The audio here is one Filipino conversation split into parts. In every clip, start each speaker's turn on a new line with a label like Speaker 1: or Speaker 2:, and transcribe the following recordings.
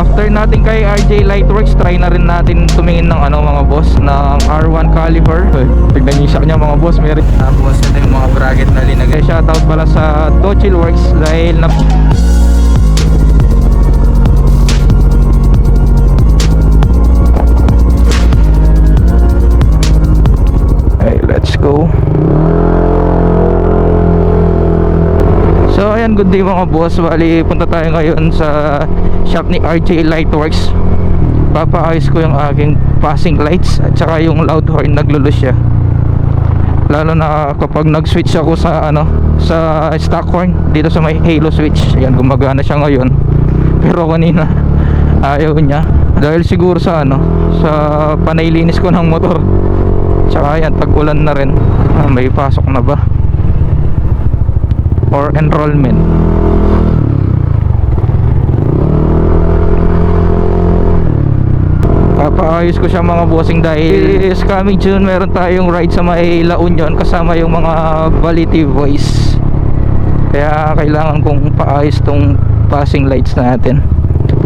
Speaker 1: After natin kay RJ Lightworks, try na rin natin tumingin ng ano mga boss, ng R1 caliper. Tignan niyo siya niya mga boss, meron. Tapos ito yung mga bracket na linagay. Shoutout pala sa Dochil Works dahil na hey, let's go. So ayan, good day mga boss. Bali, punta tayo ngayon sa shop ni RJ Lightworks. Papaayos ko yung aking passing lights at saka yung loud horn, naglulus siya. Lalo na kapag nag-switch ako sa ano, sa stock horn dito sa may halo switch. Ayan, gumagana siya ngayon. Pero kanina ayaw niya. Dahil siguro sa ano, sa panailinis ko ng motor. Tsaka ayan, tag-ulan na rin. May pasok na ba? Or enrollment. Papaayos ko siya mga bossing dahil is coming June meron tayong ride sa may La Union kasama yung mga Baliti Boys. Kaya kailangan kong paayos tong passing lights natin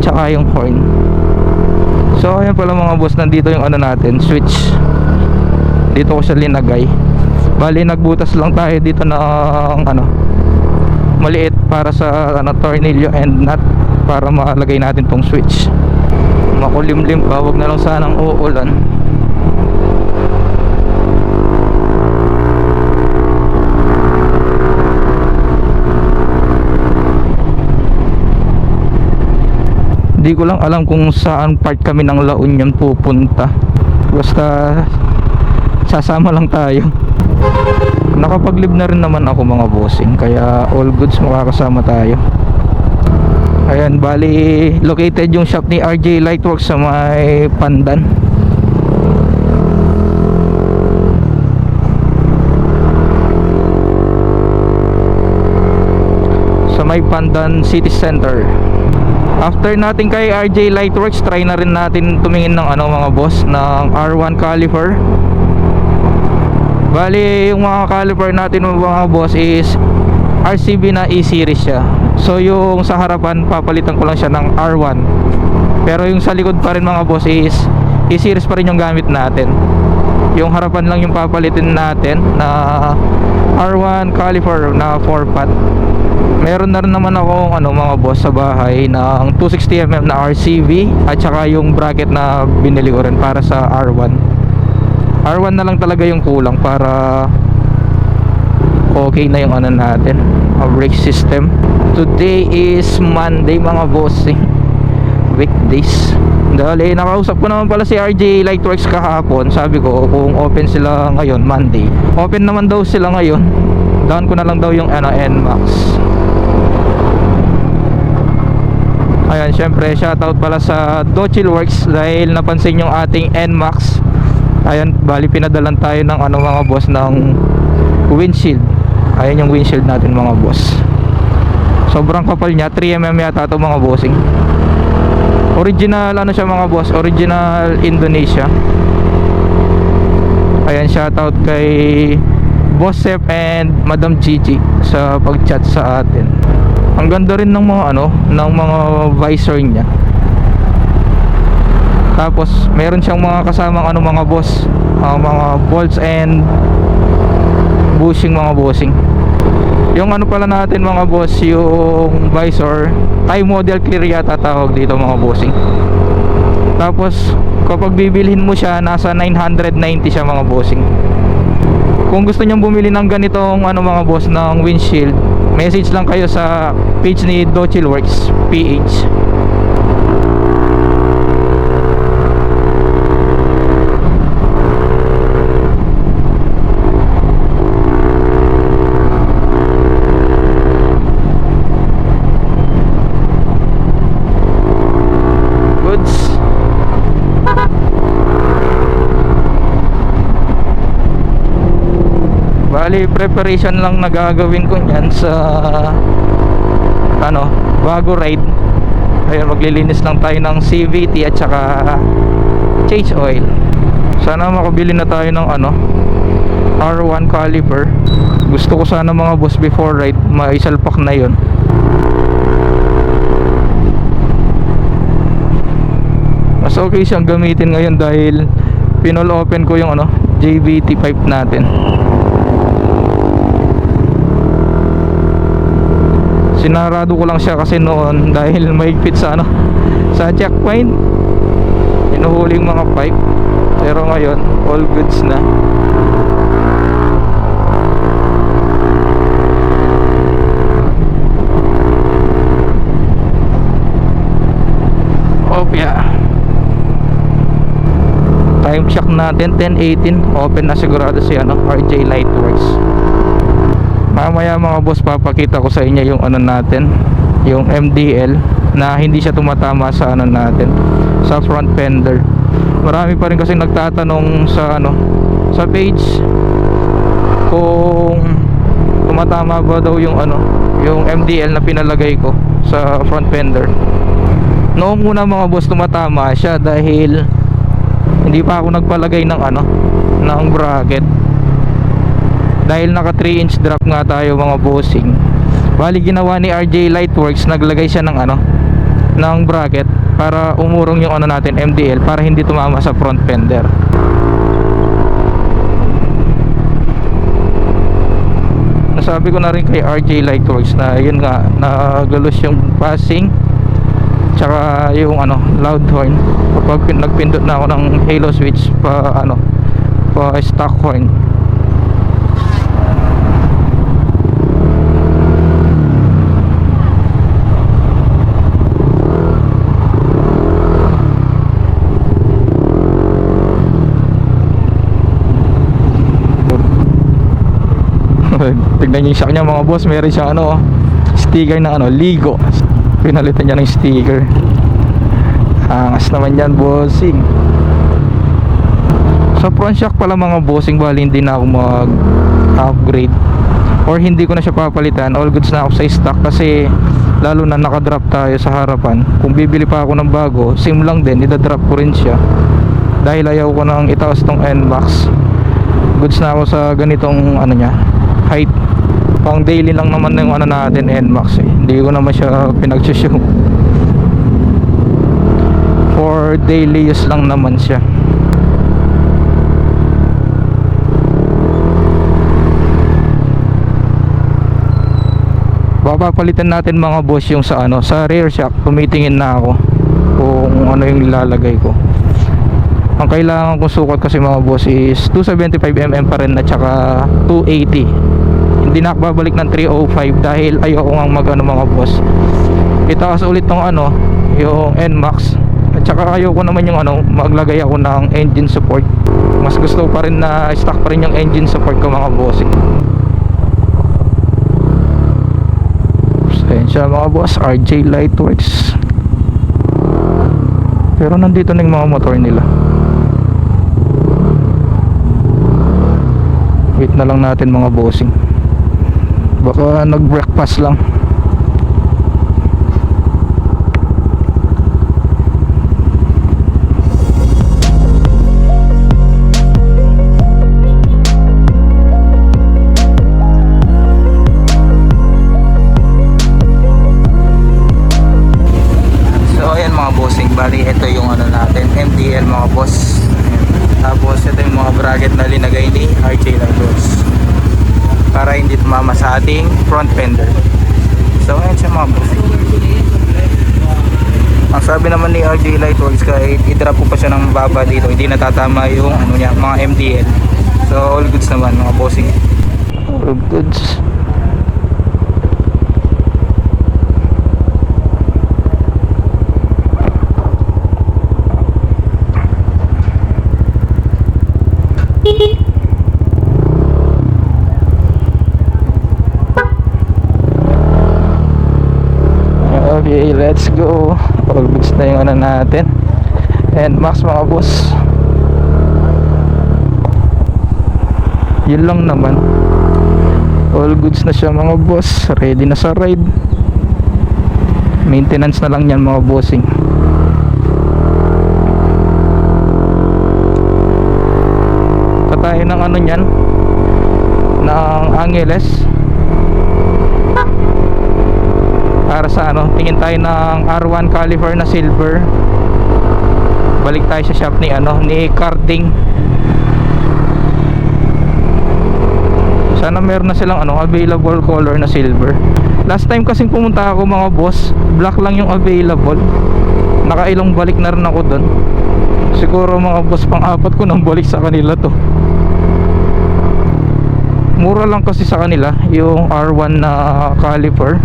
Speaker 1: tsaka yung horn. So ayan pala mga boss, nandito yung ano natin, switch. Dito ko siya linagay. Bali nagbutas lang tayo dito ng ano, maliit para sa ano, tornilyo and nut para malagay natin tong switch. Makulimlim pa, wag na lang sanang uulan. Di ko lang alam kung saan part kami ng La Union pupunta. Basta sasama lang tayo. Nakapaglib na rin naman ako mga bossing, kaya all goods, makakasama tayo. Ayan, bali located yung shop ni RJ Lightworks sa may Pandan. Sa may Pandan City Center. After natin kay RJ Lightworks, try na rin natin tumingin ng ano mga boss, ng R1 caliper. Bali yung mga caliper natin mga boss is RCB na E-series siya. So yung sa harapan papalitan ko lang siya ng R1. Pero yung sa likod pa rin mga boss is E-series pa rin yung gamit natin. Yung harapan lang yung papalitin natin na R1 caliper na 4-pot. Meron na rin naman ako ano mga boss sa bahay ng 260mm na RCB at saka yung bracket na binili ko rin para sa R1. R1 na lang talaga yung kulang para okay na yung ano natin, brake system. Today is Monday mga bossing, weekdays. Dahil nakausap ko naman pala si RJ Lightworks kahapon. Sabi ko kung open sila ngayon Monday. Open naman daw sila ngayon. Down ko na lang daw yung ano, NMAX. Ayan, syempre shoutout pala sa Dochil Works dahil napansin yung ating NMAX. Ayan, bali pinadalan tayo ng ano mga boss, ng windshield. Ayan yung windshield natin mga boss. Sobrang kapal niya, 3mm yata ito mga bossing. Original ano siya mga boss, original Indonesia. Ayan, shoutout kay Boss Sep and Madam Gigi sa pag-chat sa atin. Ang ganda rin ng mga ano, ng mga visor niya. Tapos meron siyang mga kasamang ano mga boss, mga bolts and bushing mga bossing. Yung ano pala natin mga boss, yung visor Thai model clear yata tawag dito mga bossing. Tapos kapag bibilhin mo siya, nasa 990 siya mga bossing. Kung gusto nyong bumili ng ganitong ano mga boss, ng windshield, message lang kayo sa page ni Dochil Works PH. Bali preparation lang nagagawin ko niyan sa ano, bago ride. Ayun, maglilinis lang tayo ng CVT at saka change oil. Sana makabili na tayo ng ano, R1 caliper. Gusto ko sana mga boss before ride maisalpak na yon. okay siyang gamitin ngayon dahil pinol open ko yung ano, JBT pipe natin. Sinarado ko lang siya kasi noon dahil mahigpit sa ano, sa checkpoint. Inuhuling mga pipe. Pero ngayon, all goods na. Opya. Time check natin 10:18. Open na sigurado si ano, RJ Lightworks. Mamaya mga boss, papakita ko sa inyo yung ano natin, yung MDL na hindi siya tumatama sa ano natin, sa front fender. Marami pa rin kasi nagtatanong sa ano, sa page kung tumatama ba daw yung ano, yung MDL na pinalagay ko sa front fender. Noong una mga boss, tumatama siya dahil hindi pa ako nagpalagay ng ano, ng bracket. Dahil naka 3-inch drop nga tayo mga bossing. Bali ginawa ni RJ Lightworks, naglagay siya ng ano, ng bracket para umurong yung ano natin, MDL, para hindi tumama sa front fender. Nasabi ko na rin kay RJ Lightworks na yun nga, nagalos yung passing tsaka yung ano, loud horn kapag nagpindot na ako ng halo switch pa ano, pa stock horn. Tignan niyo yung shock niya mga boss, meron siyang ano, sticker na ano, Ligo. Pinalitan niya ng sticker. Angas naman yan bossing. Sa front shock pala mga bossing, bali hindi na ako mag upgrade or hindi ko na siya papalitan. All goods na ako sa stock kasi lalo na nakadrop tayo sa harapan. Kung bibili pa ako ng bago, same lang din, idadrop ko rin siya dahil ayaw ko nang itaas tong NMAX. Goods na ako sa ganitong ano niya, height. Pang daily lang naman yung ano natin, NMAX eh. Hindi ko naman siya pinag-show. For daily use lang naman siya. Papapalitan natin mga boss yung sa ano, sa rear shock. Tumitingin na ako kung ano yung nilalagay ko. Ang kailangan kong sukat kasi mga boss is 275mm pa rin at saka 280. Hindi na ako babalik ng 305 dahil ayoko nga mag ano mga boss, itaas ulit tong ano, yung NMAX. At saka ayoko naman yung ano, maglagay ako ng engine support. Mas gusto ko pa rin na stock pa rin yung engine support ko mga boss. Ayan siya mga boss, RJ Lightworks. Pero nandito na yung mga motor nila. Wait na lang natin mga bossing, baka nag-breakfast lang. So ayan mga bossing, bali ito yung ano natin, MDL mga boss. Tapos ito yung mga bracket na linagay ni RJ Lightworks para hindi tumama sa ating front fender. So ayan siya mga boss. Ang sabi naman ni RJ Lightworks, kahit i-drop ko pa siya ng baba dito, hindi natatama yung ano niya, mga MDL. So all goods naman mga bossing. All goods. Okay, let's go. All goods na yung ano natin, NMAX mga boss. Yun lang naman, all goods na siya mga boss. Ready na sa ride. Maintenance na lang yan mga bossing. Katayin ng ano nyan, ng Angeles para sa ano, tingin tayo ng R1 caliper na silver. balik tayo sa shop ni Carding. Sana meron na silang available color na silver. Last time kasing pumunta ako mga boss, black lang yung available. Nakailang balik na rin ako doon. Siguro mga boss, pang-apat ko nang balik sa kanila to. Mura lang kasi sa kanila yung R1 na caliper.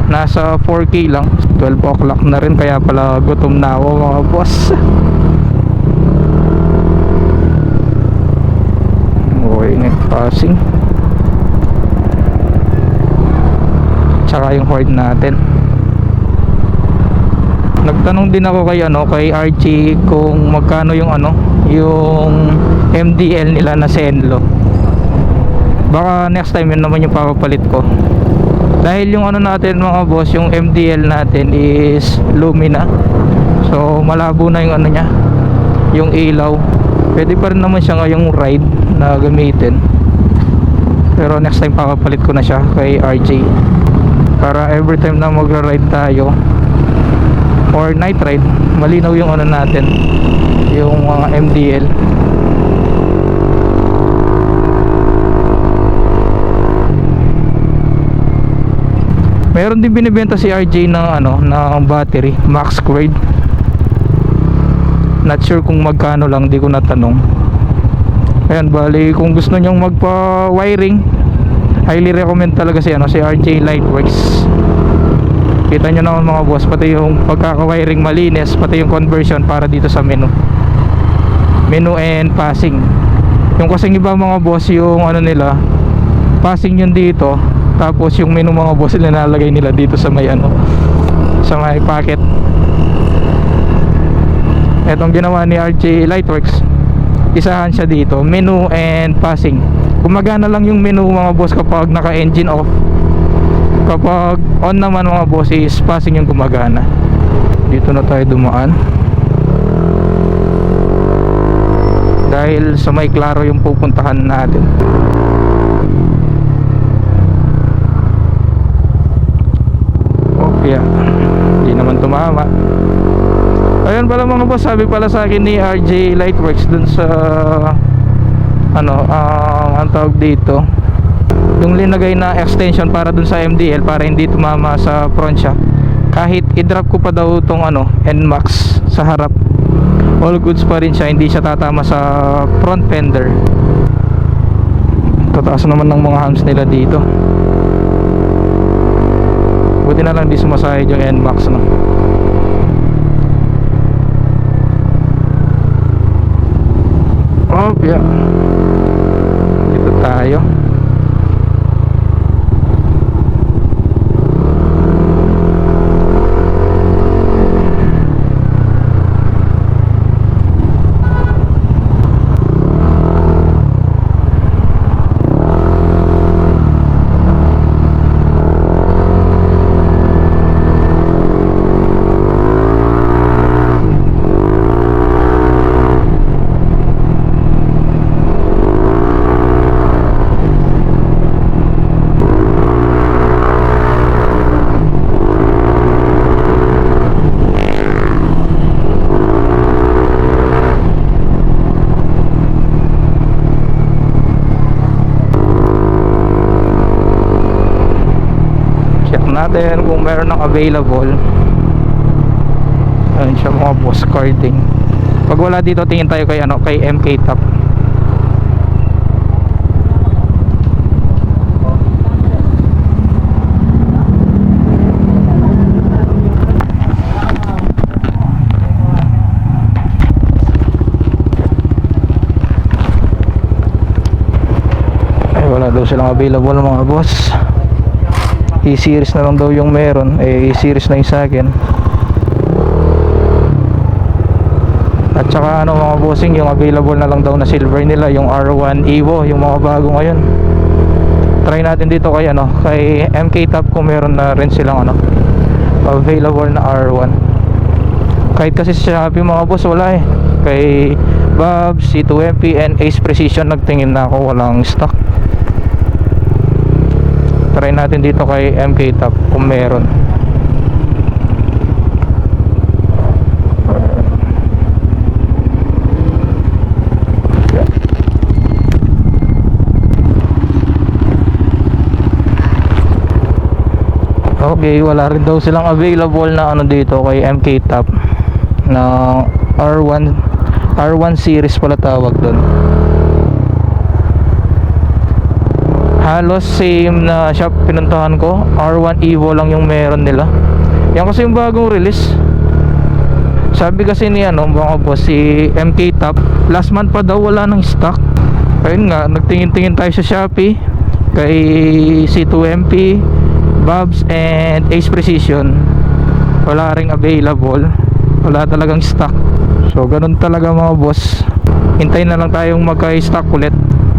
Speaker 1: Nasa 4K lang. 12 o'clock na rin, kaya pala gutom na ako mga boss. Okay, next passing. Tsaka yung Ford natin. Nagtanong din ako kay Archie kung magkano yung yung MDL nila na Senlo. Baka next time yun naman yung papapalit ko. Dahil yung natin mga boss, yung MDL natin is Lumina. So malabo na yung niya, yung ilaw. Pwede pa rin naman siya ngayong ride na gamitin. Pero next time papapalit ko na siya kay RJ. Para every time na magra-ride tayo or night ride, malinaw yung natin, yung mga MDL. Meron din binibenta si RJ ng ng battery max grade. Not sure kung magkano lang, di ko natanong. Ayan, bali kung gusto nyong magpa-wiring, highly recommend talaga si RJ Lightworks. Kita nyo naman mga boss, pati yung pagkaka-wiring malinis, pati yung conversion para dito sa menu and passing. Yung kasing iba mga boss, yung nila, passing yun dito, tapos yung menu mga boss nilalagay nila dito sa may sa may packet. Etong ginawa ni RJ Lightworks, isahan siya dito, menu and passing. Gumagana lang yung menu mga boss kapag naka-engine off. Kapag on naman mga boss is passing yung gumagana. Dito na tayo dumaan. Dahil sa may klaro yung pupuntahan natin. Okay, hindi naman tumama. Ayun pala mga boss, sabi pala sa akin ni RJ Lightworks dun sa ang tawag dito, yung linagay na extension para dun sa MDL para hindi tumama sa front shock. Kahit i-drop ko pa daw tong NMAX sa harap, all goods pa rin siya, hindi siya tatama sa front fender. Tataas naman ng mga hams nila dito. Buti na lang di sumasayad yung NMAX yeah. Dito tayo. Natin kung meron ng available. Ayun siya mga boss, carding. Pag wala dito, tingin tayo kay kay MK Top. Ay, wala daw silang available mga boss. E-series na lang daw yung meron. E-series na yung sa akin. At saka mga bossing, yung available na lang daw na silver nila, yung R1 Evo, yung mga bago ngayon. Try natin dito kay kay MK Top kung meron na rin silang available na R1. Kahit kasi sa Shopee mga boss, wala Kay Babs, C2MP and Ace Precision nagtingin na ako, walang stock. Try natin dito kay MK Top kung meron. Okay, wala rin daw silang available na ano dito kay MK Top na R1 series pala tawag doon. Halos same na shop pinuntahan ko, R1 Evo lang yung meron nila. Yan kasi yung bagong release. Sabi kasi ni mga boss, si MK Top, last month pa daw wala ng stock. Ayun nga, nagtingin-tingin tayo sa Shopee kay C2MP, Bobs and Ace Precision. Wala ring available, wala talagang stock. So ganun talaga mga boss, hintayin na lang tayong magka-stock ulit.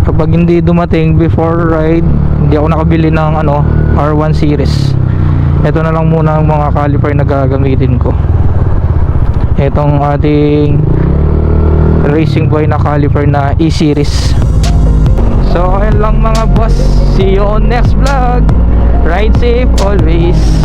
Speaker 1: Kapag hindi dumating before ride, hindi ako nakabili ng R1 series. Ito na lang muna ang mga caliper na gagamitin ko. Itong ating Racing Boy na caliper na E-series. So ayun lang mga boss, see you on next vlog. Ride safe always.